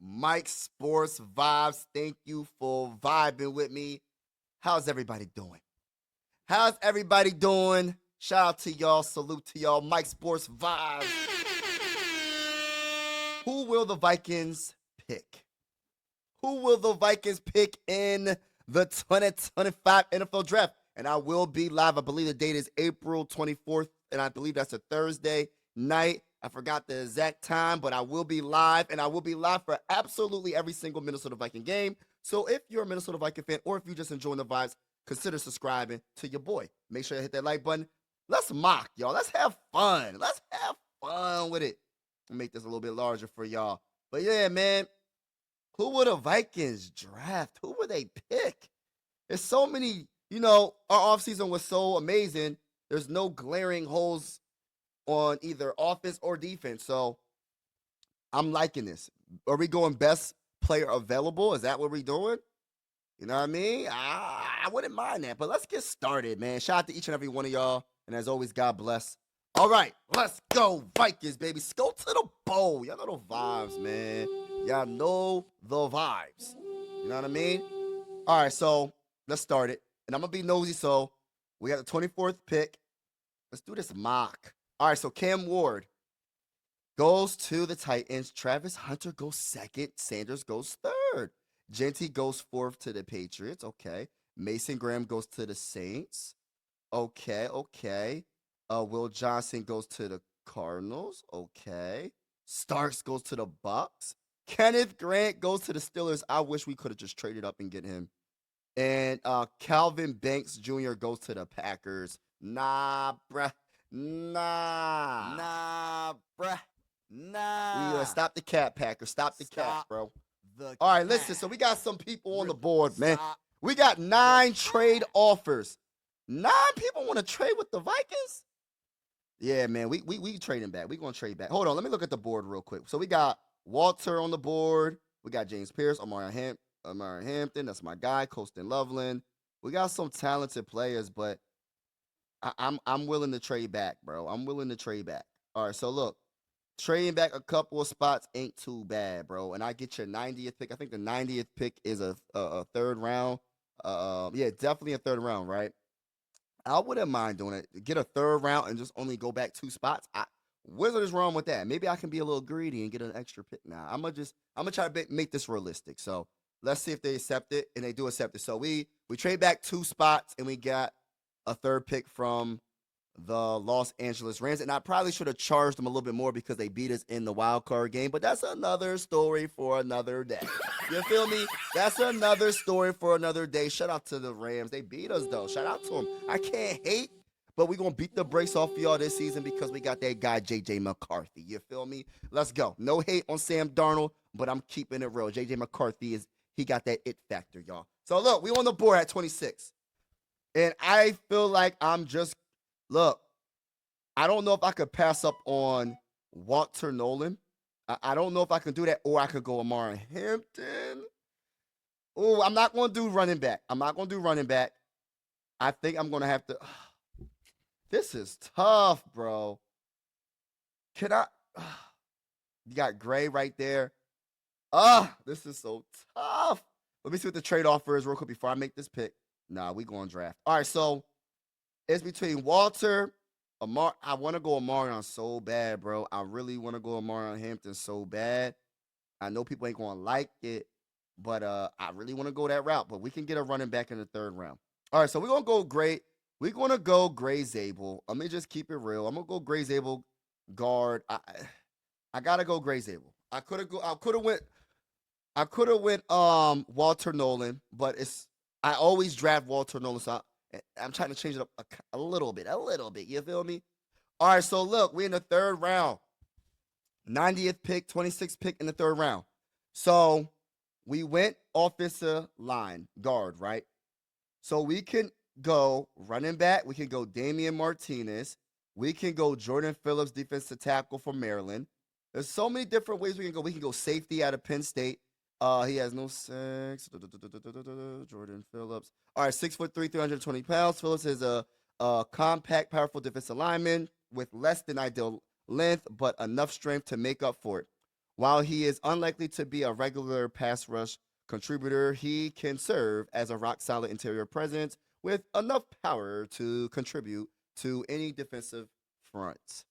Mike Sports Vibes. Thank you for vibing with me. How's everybody doing? How's everybody doing? Shout out to y'all. Salute to y'all. Mike Sports Vibes. Who will the Vikings pick? Who will the Vikings pick in the 2025 NFL Draft? And I will be live. I believe the date is April 24th, and I believe that's a Thursday night. I forgot the exact time, but I will be live, and I will be live for absolutely every single Minnesota Viking game. So if you're a Minnesota Viking fan, or if you're just enjoying the vibes, consider subscribing to your boy. Make sure you hit that like button. Let's mock, y'all. Let's have fun. Let's have fun with it. I'll make this a little bit larger for y'all. But yeah, man, who would the Vikings draft? Who would they pick? There's so many, our offseason was so amazing. There's no glaring holes on either offense or defense. So I'm liking this. Are we going best player available? Is that what we're doing? You know what I mean? I wouldn't mind that. But let's get started, man. Shout out to each and every one of y'all. And as always, God bless. All right, let's go, Vikings, baby. Let's go to the bowl. Y'all know the vibes, man. Y'all know the vibes. You know what I mean? All right, so let's start it. And I'm going to be nosy, so we got the 24th pick. Let's do this mock. All right, so Cam Ward goes to the Titans. Travis Hunter goes second. Sanders goes third. Genty goes fourth to the Patriots. Okay. Mason Graham goes to the Saints. Okay. Will Johnson goes to the Cardinals. Okay. Starks goes to the Bucks. Kenneth Grant goes to the Steelers. I wish we could have just traded up and get him. And Calvin Banks Jr. goes to the Packers. Nah, bruh. Nah, bruh. Nah. Stop the cap, Packers. Stop the cap, bro. All right, listen. So we got some people on the board, man. We got 9 trade offers. 9 people want to trade with the Vikings? Yeah, man. We trading back. We gonna trade back. Hold on. Let me look at the board real quick. So we got Walter on the board. We got James Pierce, Amari Hampton. That's my guy. Colston Loveland. We got some talented players, but I'm willing to trade back, bro. I'm willing to trade back. All right. So look, trading back a couple of spots ain't too bad, bro. And I get your 90th pick. I think the 90th pick is a third round. Yeah, definitely a third round, right? I wouldn't mind doing it. Get a third round and just only go back 2 spots. What is wrong with that? Maybe I can be a little greedy and get an extra pick now. I'm gonna try to make this realistic. So let's see if they accept it, and they do accept it. So we trade back 2 spots, and we got a third pick from the Los Angeles Rams. And I probably should have charged them a little bit more because they beat us in the wild card game. But that's another story for another day. You feel me? That's another story for another day. Shout out to the Rams. They beat us, though. Shout out to them. I can't hate, but we're going to beat the brakes off of y'all this season because we got that guy, J.J. McCarthy. You feel me? Let's go. No hate on Sam Darnold, but I'm keeping it real. J.J. McCarthy, he got that it factor, y'all. So, look, we on the board at 26. And I feel like look, I don't know if I could pass up on Walter Nolan. I don't know if I can do that, or I could go Amari Hampton. Oh, I'm not going to do running back. I think I'm going to have to. This is tough, bro. Can I? You got Gray right there. This is so tough. Let me see what the trade offer is real quick before I make this pick. Nah, we going draft. All right, so it's between Walter, Amar. I want to go Amarion so bad, bro. I really want to go Amarion Hampton so bad. I know people ain't going to like it, but I really want to go that route. But we can get a running back in the third round. All right, so we're going to go great. We're going to go Gray Zabel. Let me just keep it real. I'm going to go Gray Zabel guard. I got to go Gray Zabel. I could have went Walter Nolan, but I always draft Walter Nolan, so I'm trying to change it up a little bit. You feel me? All right, so look, we're in the third round. 90th pick, 26th pick in the third round. So we went offensive line, guard, right? So we can go running back. We can go Damian Martinez. We can go Jordan Phillips, defensive tackle from Maryland. There's so many different ways we can go. We can go safety out of Penn State. He has no sex. Jordan Phillips. All right, 6'3", 320 pounds. Phillips is a compact, powerful defensive lineman with less than ideal length, but enough strength to make up for it. While he is unlikely to be a regular pass rush contributor, he can serve as a rock solid interior presence with enough power to contribute to any defensive front.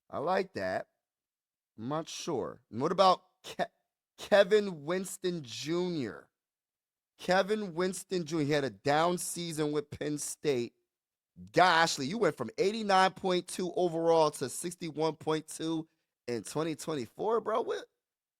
I like that. I'm not sure. And what about Kevin Winston Jr.? Kevin Winston Jr. He had a down season with Penn State. Gosh, you went from 89.2 overall to 61.2 in 2024, bro. What?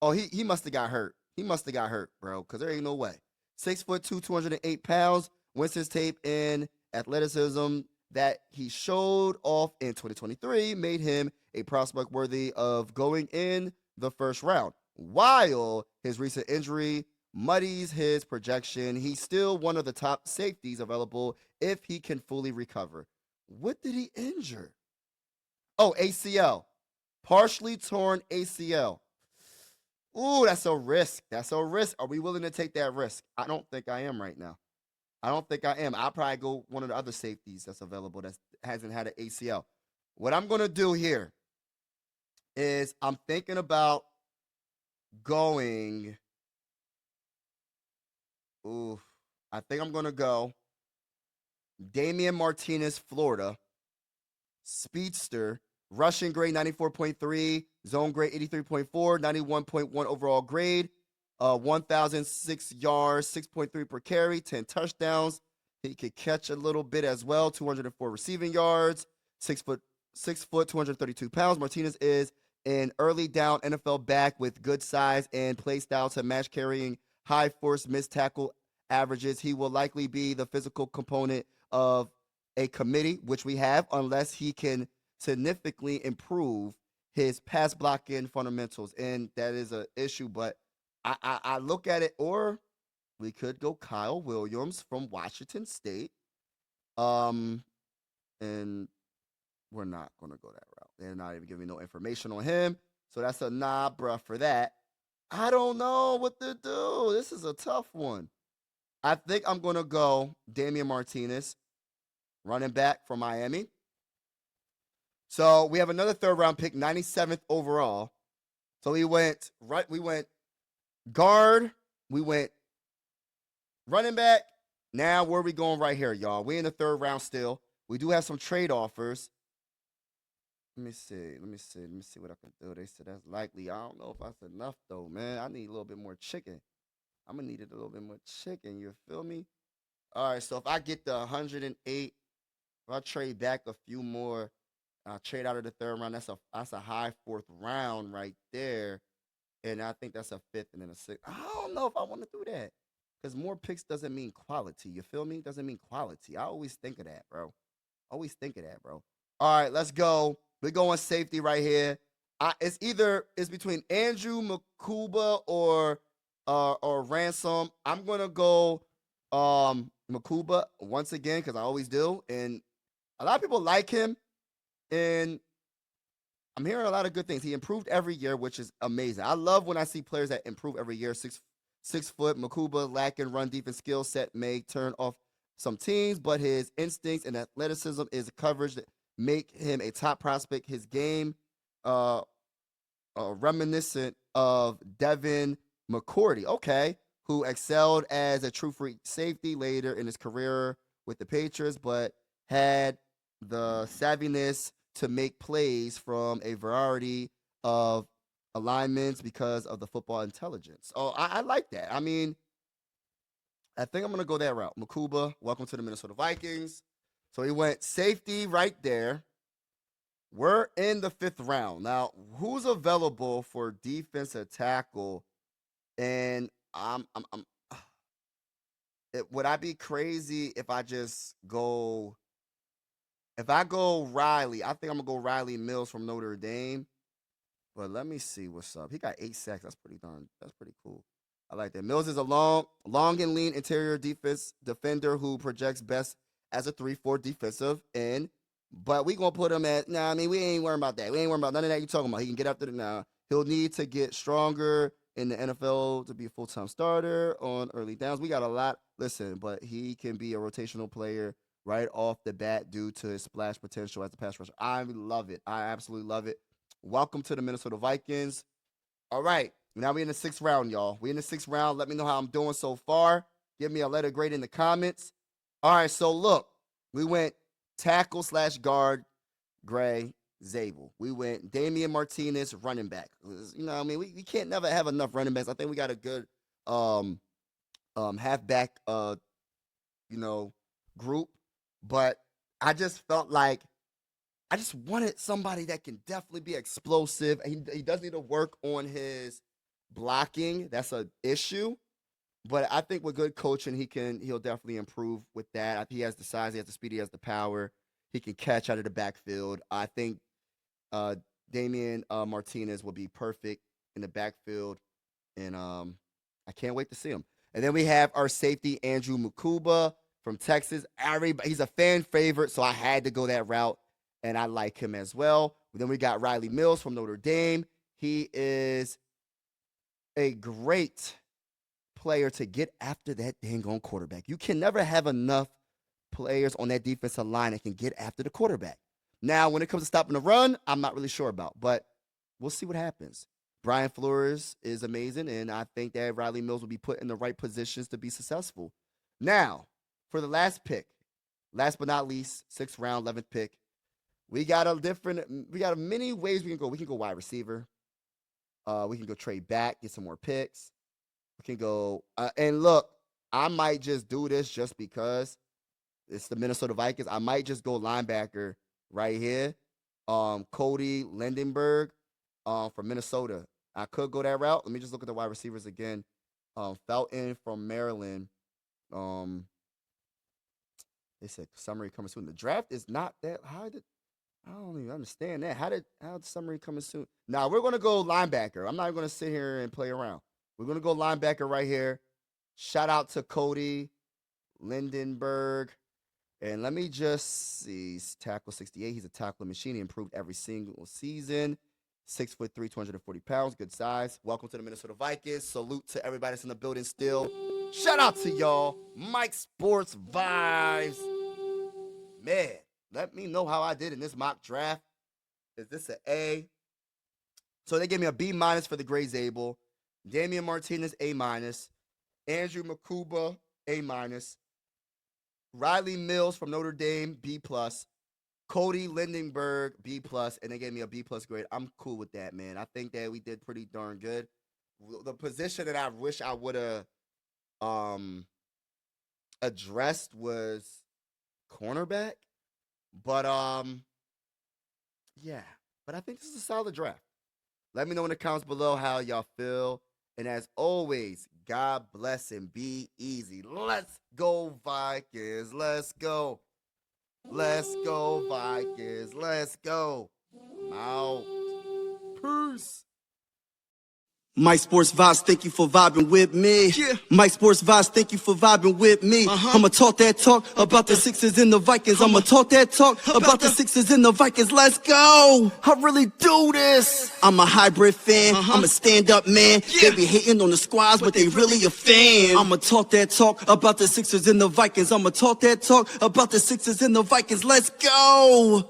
Oh, he must have got hurt. He must have got hurt, bro, because there ain't no way. 6'2", 208 pounds. Winston's tape and athleticism that he showed off in 2023 made him a prospect worthy of going in the first round. While his recent injury muddies his projection, he's still one of the top safeties available if he can fully recover. What did he injure? Oh, ACL. Partially torn ACL. Ooh, that's a risk. That's a risk. Are we willing to take that risk? I don't think I am right now. I don't think I am. I'll probably go one of the other safeties that's available that hasn't had an ACL. What I'm going to do here is I'm thinking about going. Ooh, I think I'm going to go Damian Martinez, Florida, speedster, rushing grade 94.3, zone grade 83.4, 91.1 overall grade, 1,006 yards, 6.3 per carry, 10 touchdowns. He could catch a little bit as well, 204 receiving yards, 6', 232 pounds. Martinez is an early down NFL back with good size and play style to match carrying high force missed tackle averages. He will likely be the physical component of a committee, which we have, unless he can significantly improve his pass blocking fundamentals. And that is an issue, but I look at it, or we could go Kyle Williams from Washington State. And we're not going to go that route. They're not even giving no information on him. So that's a nah, bruh, for that. I don't know what to do. This is a tough one. I think I'm going to go Damian Martinez, running back from Miami. So we have another third round pick, 97th overall. So we went guard, we went running back. Now where are we going right here, y'all? We in the third round still. We do have some trade offers. Let me see what I can do. They said that's likely. I don't know if that's enough though, man. I need a little bit more chicken. I'm gonna need a little bit more chicken. You feel me? All right. So if I get the 108, if I trade back a few more, I trade out of the third round. That's a high fourth round right there, and I think that's a fifth and then a sixth. I don't know if I want to do that because more picks doesn't mean quality. You feel me? Doesn't mean quality. I always think of that, bro. Always think of that, bro. All right, let's go. We're going safety right here. It's between Andrew Makuba or Ransom. I'm gonna go Makuba once again because I always do, and a lot of people like him, and I'm hearing a lot of good things. He improved every year, which is amazing. I love when I see players that improve every year. 6 foot Makuba lacking run defense skill set may turn off some teams, but his instincts and athleticism is coverage that make him a top prospect. His game, reminiscent of Devin McCourty, okay, who excelled as a true free safety later in his career with the Patriots, but had the savviness to make plays from a variety of alignments because of the football intelligence. Oh, I like that. I mean, I think I'm going to go that route. Makuba, welcome to the Minnesota Vikings. So he went safety right there. We're in the fifth round. Now, who's available for defensive tackle? And would I be crazy if I just go? If I go Riley, I think I'm gonna go Riley Mills from Notre Dame. But let me see what's up. He got 8 sacks. That's pretty darn. That's pretty cool. I like that. Mills is a long and lean interior defense defender who projects best as a 3-4 defensive end. But we gonna put him at. Nah, I mean we ain't worrying about that. We ain't worrying about none of that you talking about. He can get after the now. He'll need to get stronger in the NFL to be a full-time starter on early downs. We got a lot. Listen, but he can be a rotational player right off the bat due to his splash potential as a pass rusher. I love it. I absolutely love it. Welcome to the Minnesota Vikings. All right. Now we in the 6th round, y'all. We in the 6th round. Let me know how I'm doing so far. Give me a letter grade in the comments. All right, so look. We went tackle / guard, Gray, Zabel. We went Damian Martinez, running back. You know what I mean? We can't never have enough running backs. I think we got a good halfback group. But I just felt like I just wanted somebody that can definitely be explosive. He does need to work on his blocking. That's an issue. But I think with good coaching, he'll definitely improve with that. He has the size, he has the speed, he has the power. He can catch out of the backfield. I think Damian Martinez will be perfect in the backfield, and I can't wait to see him. And then we have our safety, Andrew Mukuba from Texas. He's a fan favorite, so I had to go that route, and I like him as well. Then we got Riley Mills from Notre Dame. He is a great player to get after that dang on quarterback. You can never have enough players on that defensive line that can get after the quarterback. Now, when it comes to stopping the run, I'm not really sure about, but we'll see what happens. Brian Flores is amazing, and I think that Riley Mills will be put in the right positions to be successful. Now, for the last pick, last but not least, 6th round, 11th pick, we got many ways we can go. We can go wide receiver. We can go trade back, get some more picks. We can go, and look, I might just do this just because it's the Minnesota Vikings. I might just go linebacker right here. Cody Lindenberg from Minnesota. I could go that route. Let me just look at the wide receivers again. Felton from Maryland. They said summary coming soon. The draft is not that high. I don't even understand that. How's the summary coming soon? Now, we're going to go linebacker. I'm not going to sit here and play around. We're going to go linebacker right here. Shout out to Cody Lindenberg. And let me just see. He's tackle 68. He's a tackling machine. He improved every single season. 6'3", 240 pounds. Good size. Welcome to the Minnesota Vikings. Salute to everybody that's in the building still. Shout out to y'all. Mike Sports Vibes. Man, let me know how I did in this mock draft. Is this an A? So they gave me a B- for the Gray Zabel. Damian Martinez, A-. Andrew Mukuba, A-. Riley Mills from Notre Dame, B+. Cody Lindenberg, B+. And they gave me a B+ grade. I'm cool with that, man. I think that we did pretty darn good. The position that I wish I would have addressed was cornerback. But, yeah. But I think this is a solid draft. Let me know in the comments below how y'all feel. And as always, God bless and be easy. Let's go, Vikings. Let's go. Let's go, Vikings. Let's go. I'm out. Peace. Mike Sports Vibes, thank you for vibing with me. Yeah. Mike Sports Vibes, thank you for vibing with me. I'ma talk that talk about the Sixers and the Vikings. I'ma talk that talk about the Sixers and the Vikings. Let's go. I really do this. I'm a hybrid fan. I'm a stand-up man. Yeah. They be hating on the squads, but they really a fan. I'ma talk that talk about the Sixers and the Vikings. I'ma talk that talk about the Sixers and the Vikings. Let's go.